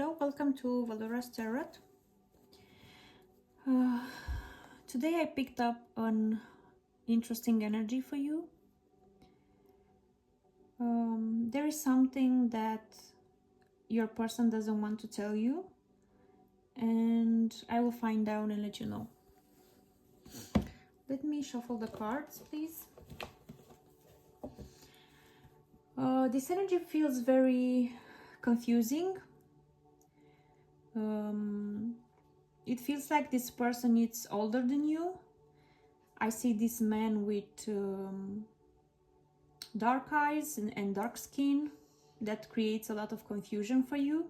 Hello, welcome to veluratarot. Today I picked up an interesting energy for you. There is something that your person doesn't want to tell you, and I will find out and let you know. Let me shuffle the cards, please. This energy feels very confusing. It feels like this person is older than you. I see this man with dark eyes and dark skin. That creates a lot of confusion for you.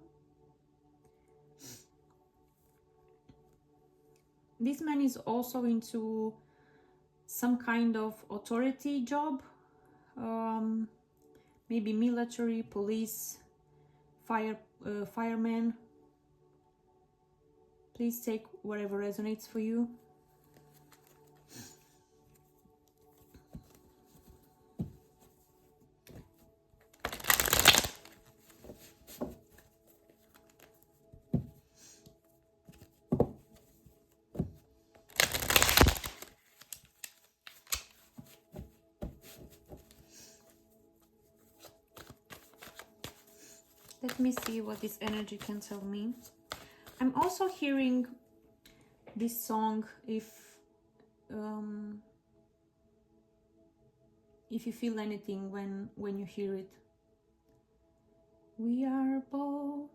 This man is also into some kind of authority job, maybe military, police, fireman. Please take whatever resonates for you. Let me see what this energy can tell me. I'm also hearing this song if you feel anything when you hear it. We are both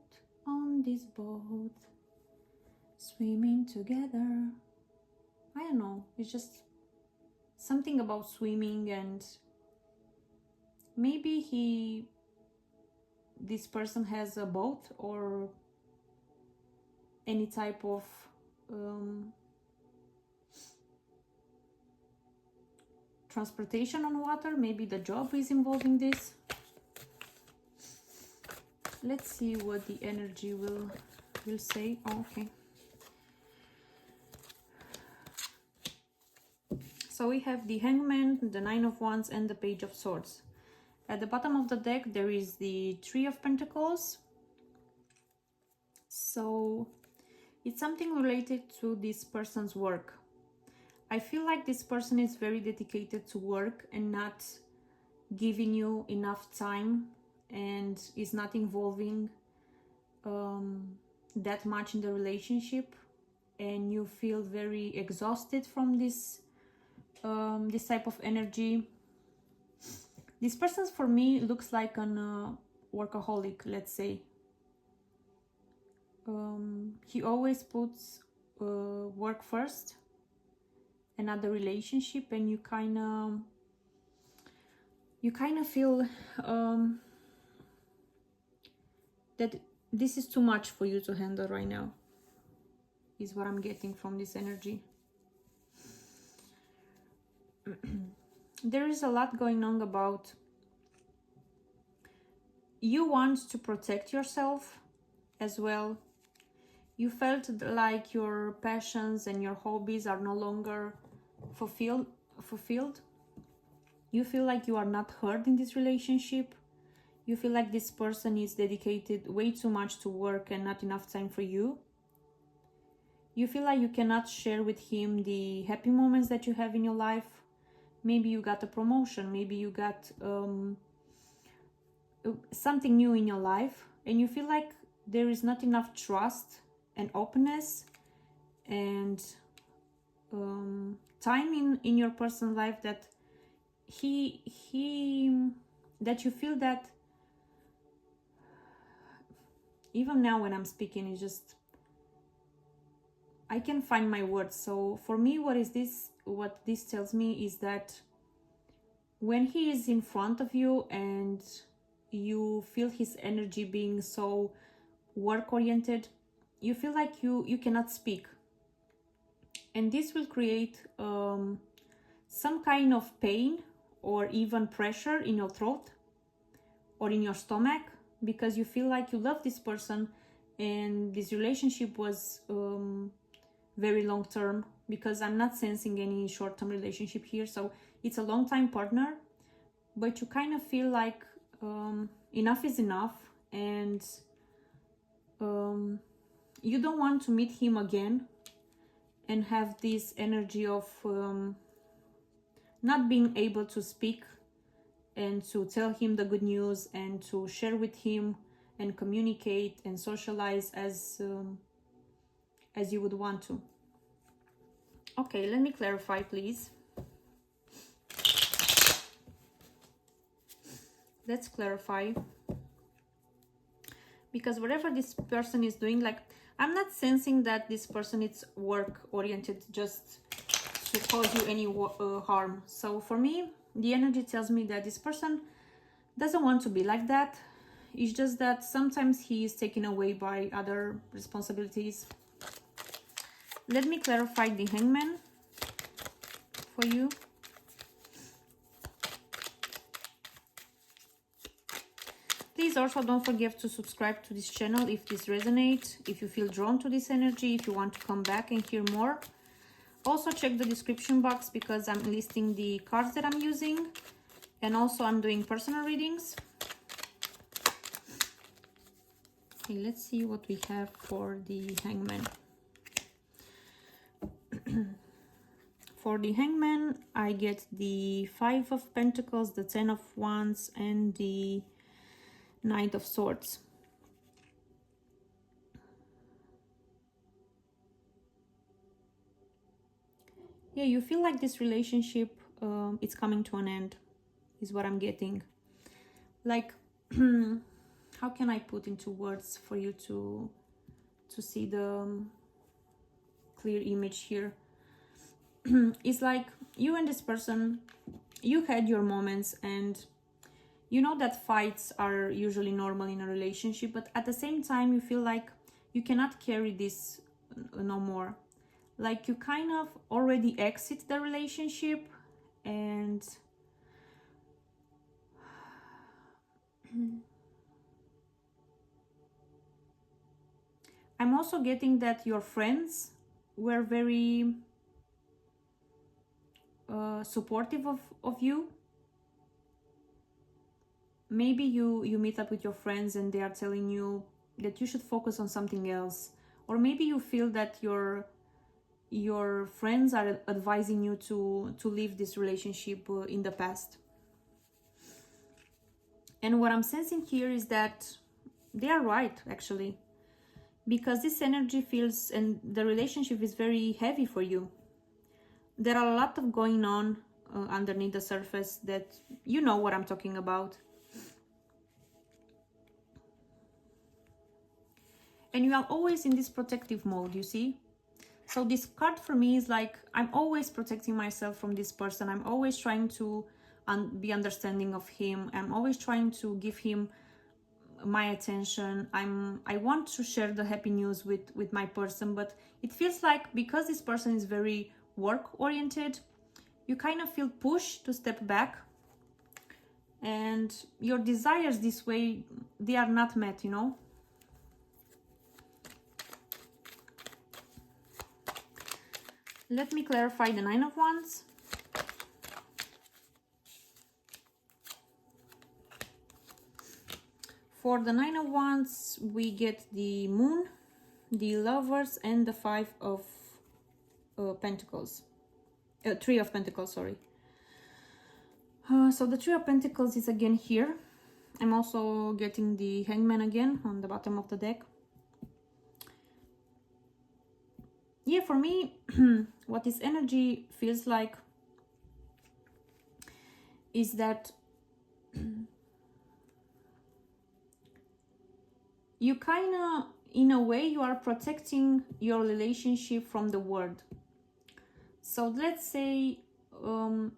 on this boat, swimming together. I don't know, it's just something about swimming, and maybe this person has a boat or any type of transportation on water. Maybe the job is involving this. Let's see what the energy will say. Oh, okay. So we have the Hangman, the Nine of Wands, and the Page of Swords. At the bottom of the deck, there is the Three of Pentacles. So it's something related to this person's work. I feel like this person is very dedicated to work and not giving you enough time, and is not involving that much in the relationship, and you feel very exhausted from this type of energy. This person for me looks like an workaholic, let's say. He always puts work first and not the relationship, and you kind of feel that this is too much for you to handle right now, is what I'm getting from this energy. There is a lot going on about you want to protect yourself as well. You felt like your passions and your hobbies are no longer fulfilled. You feel like you are not heard in this relationship. You feel like this person is dedicated way too much to work and not enough time for you. You feel like you cannot share with him the happy moments that you have in your life. Maybe you got a promotion, maybe you got something new in your life, and you feel like there is not enough trust and openness and time in your person's life, that that you feel that even now when I'm speaking, it's just I can find my words. So for me, what this tells me is that when he is in front of you and you feel his energy being so work oriented, you feel like you cannot speak, and this will create some kind of pain or even pressure in your throat or in your stomach, because you feel like you love this person and this relationship was very long term, because I'm not sensing any short-term relationship here. So it's a long-time partner, but you kind of feel like enough is enough, and you don't want to meet him again and have this energy of not being able to speak and to tell him the good news and to share with him and communicate and socialize as you would want to. Okay, let me clarify, please. Let's clarify. Because whatever this person is doing, like, I'm not sensing that this person is work oriented just to cause you any harm. So for me, the energy tells me that this person doesn't want to be like that. It's just that sometimes he is taken away by other responsibilities. Let me clarify the Hangman for you. Please also don't forget to subscribe to this channel if this resonates, if you feel drawn to this energy, if you want to come back and hear more. Also check the description box because I'm listing the cards that I'm using, and also I'm doing personal readings. Okay, let's see what we have for the Hangman. For the Hangman, I get the 5 of Pentacles, the 10 of Wands, and the Knight of Swords. Yeah, you feel like this relationship, it's coming to an end, is what I'm getting. Like, how can I put into words for you to see the clear image here? It's like you and this person, you had your moments, and you know that fights are usually normal in a relationship, but at the same time you feel like you cannot carry this no more. Like you kind of already exit the relationship, and I'm also getting that your friends were very supportive of you. Maybe you meet up with your friends and they are telling you that you should focus on something else, or maybe you feel that your friends are advising you to leave this relationship in the past. And what I'm sensing here is that they are right, actually, because this energy feels, and the relationship is very heavy for you. There are a lot of going on underneath the surface that you know what I'm talking about. And you are always in this protective mode, you see? So this card for me is like, I'm always protecting myself from this person. I'm always trying to be understanding of him. I'm always trying to give him my attention. I want to share the happy news with my person, but it feels like because this person is very work oriented, you kind of feel pushed to step back, and your desires this way, they are not met, you know? Let me clarify the 9 of Wands. For the 9 of Wands, we get the Moon, the Lovers, and the 5 of Pentacles. 3 of Pentacles, sorry. So the 3 of Pentacles is again here. I'm also getting the Hangman again on the bottom of the deck. Yeah, for me, what this energy feels like is that you kind of, in a way, you are protecting your relationship from the world. So let's say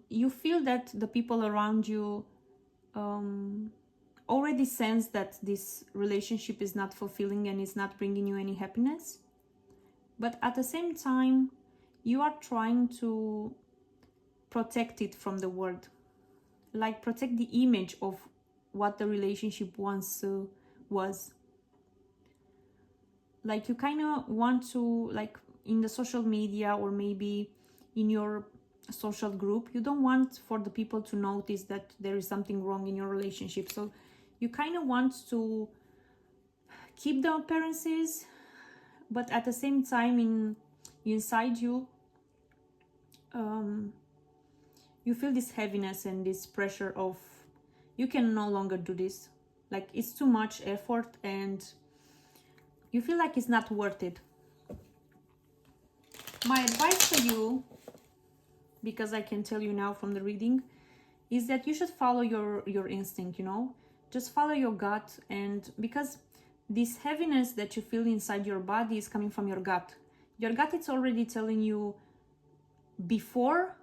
you feel that the people around you already sense that this relationship is not fulfilling and is not bringing you any happiness. But at the same time, you are trying to protect it from the world. Like protect the image of what the relationship once was. Like you kind of want to, like in the social media or maybe in your social group, you don't want for the people to notice that there is something wrong in your relationship. So you kind of want to keep the appearances, but at the same time inside you, you feel this heaviness and this pressure of you can no longer do this. Like it's too much effort and you feel like it's not worth it. My advice for you, because I can tell you now from the reading, is that you should follow your instinct, you know? Just follow your gut, and because this heaviness that you feel inside your body is coming from your gut. Your gut is already telling you before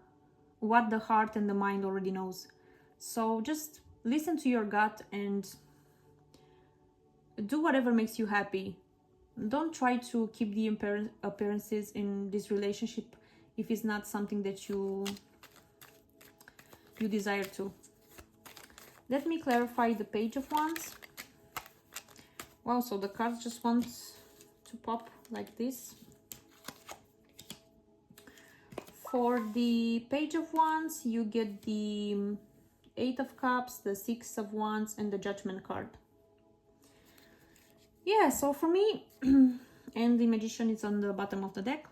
what the heart and the mind already knows. So just listen to your gut and do whatever makes you happy. Don't try to keep the appearances in this relationship if it's not something that you desire to. Let me clarify the Page of Wands. Wow, so the cards just want to pop like this. For the Page of Wands, you get the Eight of Cups, the Six of Wands, and the Judgment card. Yeah, so for me, and the Magician is on the bottom of the deck.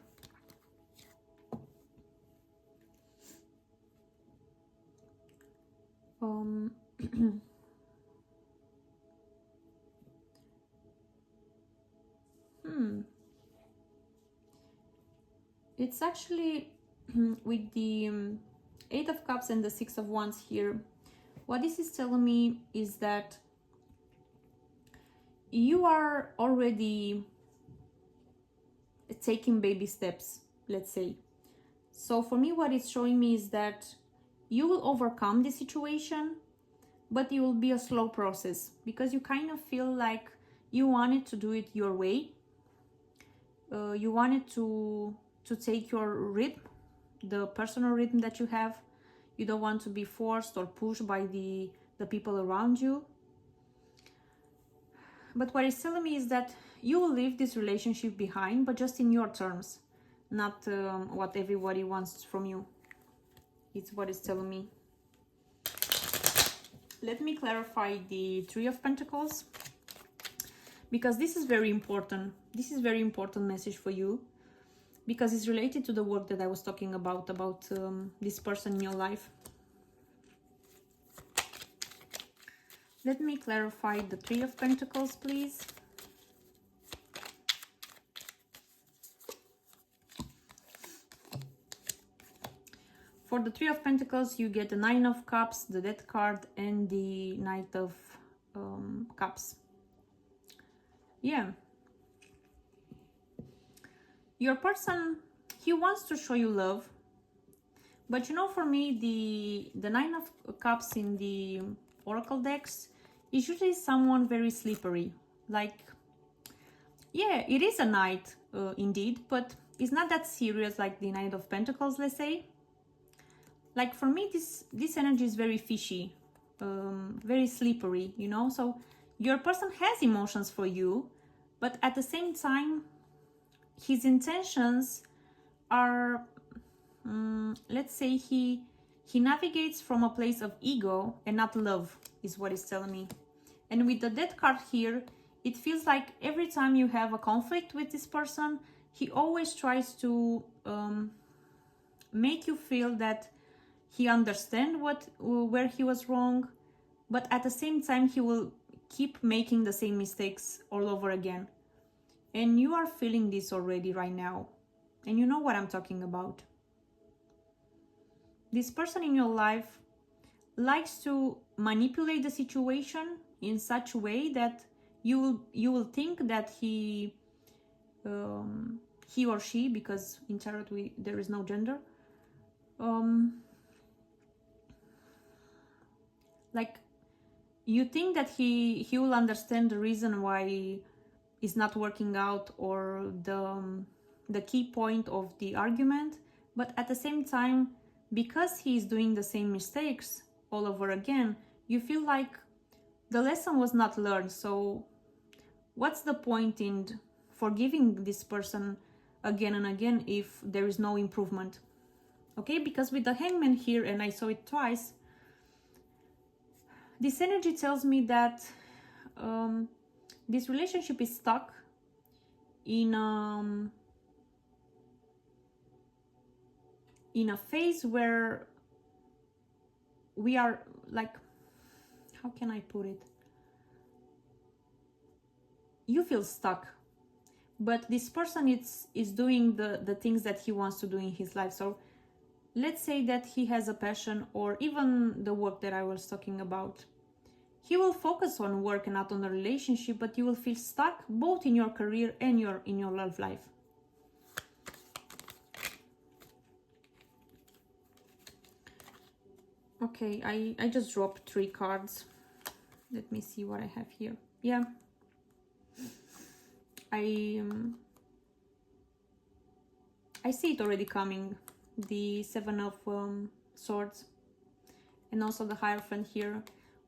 It's actually with the Eight of Cups and the Six of Wands here, what this is telling me is that you are already taking baby steps, let's say. So for me, what it's showing me is that you will overcome the situation, but it will be a slow process because you kind of feel like you wanted to do it your way. You wanted to take your rhythm, the personal rhythm that you have. You don't want to be forced or pushed by the people around you. But what it's telling me is that you will leave this relationship behind, but just in your terms, not what everybody wants from you. It's what it's telling me. Let me clarify the Three of Pentacles, because this is very important. This is very important message for you, because it's related to the work that I was talking about this person in your life. Let me clarify the Three of Pentacles, please. For the Three of Pentacles, you get the Nine of Cups, the Death card, and the Knight of Cups. Yeah. Your person, he wants to show you love. But you know, for me, the Nine of Cups in the Oracle decks is usually someone very slippery. Like, yeah, it is a knight, indeed, but it's not that serious like the Knight of Pentacles, let's say. Like for me, this energy is very fishy, very slippery, you know. So your person has emotions for you, but at the same time, his intentions are, let's say, he navigates from a place of ego and not love, is what it's telling me. And with the Death card here, it feels like every time you have a conflict with this person, he always tries to make you feel that he understands where he was wrong, but at the same time he will keep making the same mistakes all over again. And you are feeling this already right now, and you know what I'm talking about. This person in your life likes to manipulate the situation in such a way that you will think that he or she, because in tarot there is no gender, like you think that he will understand the reason why it's not working out, or the key point of the argument, but at the same time, because he's doing the same mistakes all over again, you feel like the lesson was not learned. So what's the point in forgiving this person again and again if there is no improvement? Okay, because with the Hangman here, and I saw it twice, this energy tells me that this relationship is stuck in a phase where we are like, how can I put it? You feel stuck, but this person is doing the things that he wants to do in his life. So let's say that he has a passion, or even the work that I was talking about. He will focus on work and not on the relationship, but you will feel stuck both in your career and in your love life. Okay, I just dropped 3 cards. Let me see what I have here. Yeah. I see it already coming. The 7 of Swords and also the Hierophant here.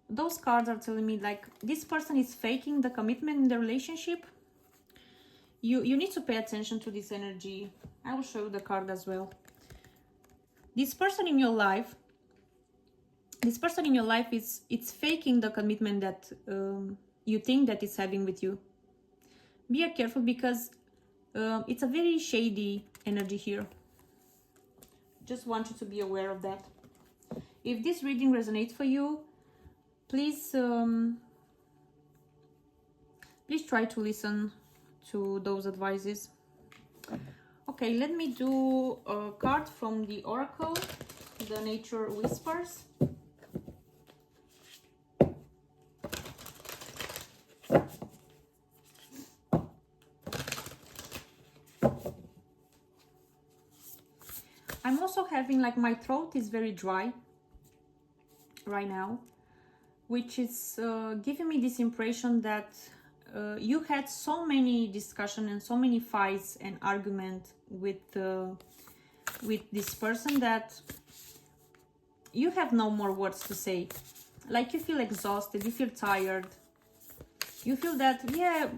Those cards are telling me like this person is faking the commitment in the relationship. You need to pay attention to this energy. I will show you the card as well. This person in your life it's faking the commitment that you think that it's having with you. Be careful, because it's a very shady energy here. Just want you to be aware of that. If this reading resonates for you, please try to listen to those advices. Okay, let me do a card from the Oracle, the Nature Whispers. I'm also having like my throat is very dry right now, which is giving me this impression that you had so many discussions and so many fights and arguments with this person that you have no more words to say. Like you feel exhausted, you feel tired, you feel that, yeah,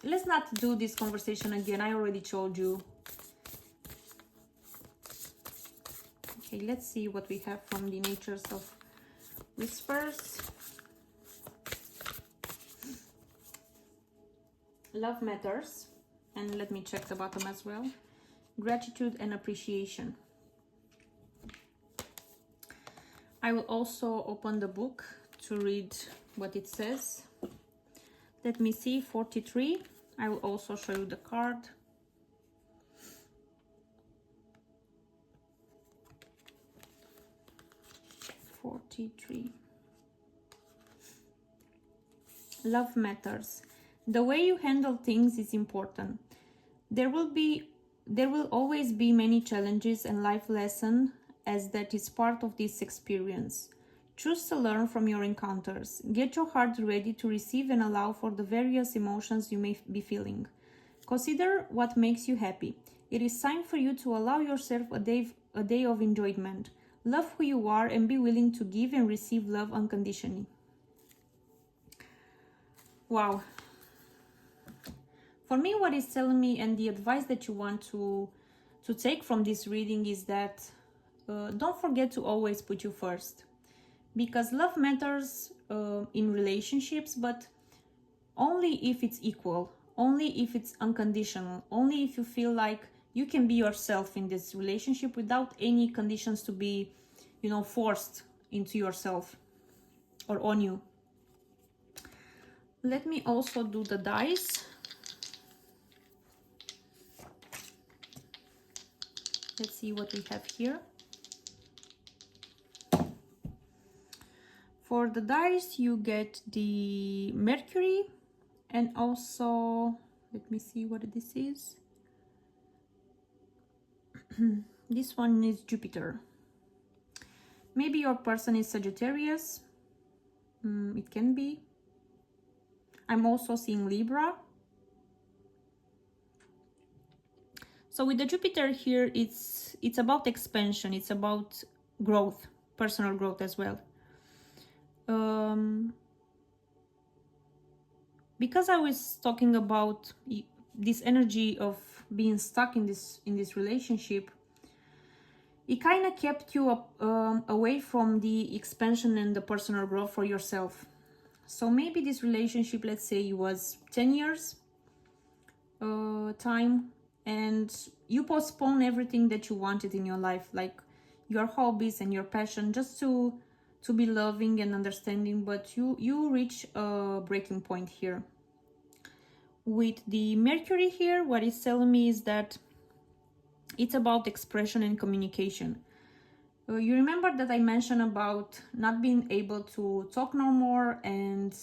let's not do this conversation again, I already told you. Okay, let's see what we have from the Natures of Whispers. Love matters. And let me check the bottom as well. Gratitude and appreciation. I will also open the book to read what it says. Let me see, 43. I will also show you the card. Love matters. The way you handle things is important. There will always be many challenges and life lessons, as that is part of this experience. Choose to learn from your encounters. Get your heart ready to receive and allow for the various emotions you may be feeling. Consider what makes you happy. It is time for you to allow yourself a day of enjoyment. Love who you are and be willing to give and receive love unconditionally. Wow. For me, what it's telling me, and the advice that you want to take from this reading, is that don't forget to always put you first. Because love matters in relationships, but only if it's equal, only if it's unconditional, only if you feel like you can be yourself in this relationship without any conditions to be, forced into yourself or on you. Let me also do the dice. Let's see what we have here. For the dice, you get the Mercury, and also, let me see what this is. This one is Jupiter. Maybe your person is Sagittarius. It can be. I'm also seeing Libra. So with the Jupiter here, it's about expansion. It's about growth, personal growth as well. Because I was talking about this energy of being stuck in this relationship, it kind of kept you away from the expansion and the personal growth for yourself. So maybe this relationship, let's say it was 10 years time, and you postpone everything that you wanted in your life, like your hobbies and your passion, just to be loving and understanding, but you reach a breaking point here. With the Mercury here, what it's telling me is that it's about expression and communication. You remember that I mentioned about not being able to talk no more, and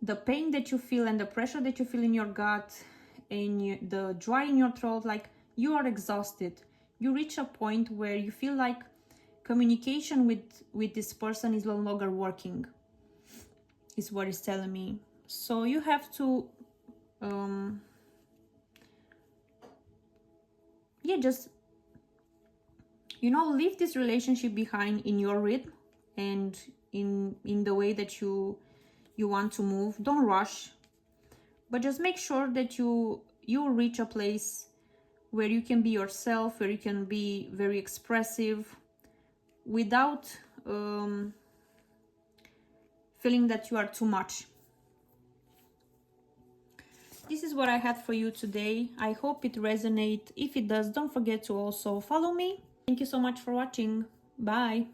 the pain that you feel and the pressure that you feel in your gut and the dry in your throat, like you are exhausted. You reach a point where you feel like communication with this person is no longer working, is what it's telling me. So you have to just leave this relationship behind in your rhythm and in the way that you want to move. Don't rush, but just make sure that you reach a place where you can be yourself, where you can be very expressive without feeling that you are too much. This is what I had for you today. I hope it resonates. If it does, don't forget to also follow me. Thank you so much for watching. Bye.